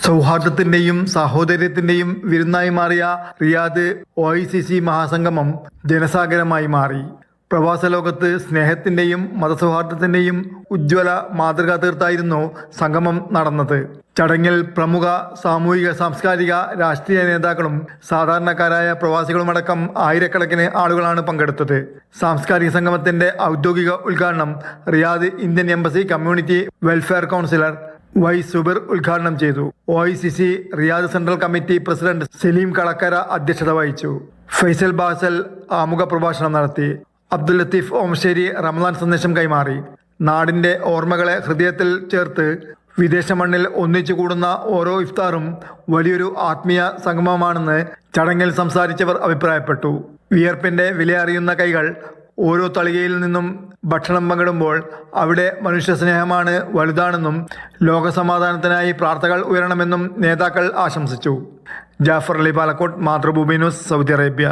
സൗഹാർദ്ദത്തിന്റെയും സാഹോദര്യത്തിന്റെയും വിരുന്നായി മാറിയ Riyadh OICC മഹാസംഗമം ജനസാഗരമായി മാറി. പ്രവാസ ലോകത്ത് സ്നേഹത്തിന്റെയും മതസൗഹാർദ്ദത്തിന്റെയും ഉജ്ജ്വല മാതൃക തീർത്തായിരുന്നു സംഗമം നടന്നത്. ചടങ്ങിൽ പ്രമുഖ സാമൂഹിക, സാംസ്കാരിക, രാഷ്ട്രീയ നേതാക്കളും സാധാരണക്കാരായ പ്രവാസികളുമടക്കം ആയിരക്കണക്കിന് ആളുകളാണ് പങ്കെടുത്തത്. സാംസ്കാരിക സംഗമത്തിന്റെ ഔദ്യോഗിക ഉദ്ഘാടനം Riyadh Indian embassy community welfare counsellor Y. Subir ഉദ്ഘാടനം ചെയ്തു. OICC Riyadh central committee president Salim Kalakkara അധ്യക്ഷത വഹിച്ചു. ഫൈസൽ ബാസൽ ആമുഖ പ്രഭാഷണം നടത്തി. അബ്ദുൽ ലത്തീഫ് ഓമശ്ശേരി റമദാൻ സന്ദേശം കൈമാറി. നാടിന്റെ ഓർമ്മകളെ ഹൃദയത്തിൽ ചേർത്ത് വിദേശ മണ്ണിൽ ഒന്നിച്ചു കൂടുന്ന ഓരോ ഇഫ്താറും വലിയൊരു ആത്മീയ സംഗമമാണെന്ന് ചടങ്ങിൽ സംസാരിച്ചവർ അഭിപ്രായപ്പെട്ടു. വിയർപ്പിന്റെ വിലയറിയുന്ന കൈകൾ ഓരോ തളികയിൽ നിന്നും ഭക്ഷണം പങ്കിടുമ്പോൾ അവിടെ മനുഷ്യ സ്നേഹമാണ് വലുതാണെന്നും ലോകസമാധാനത്തിനായി പ്രാർത്ഥനകൾ ഉയരണമെന്നും നേതാക്കൾ ആശംസിച്ചു. Jafar Ali Balakot, Mathrubhumi news, Saudi Arabia.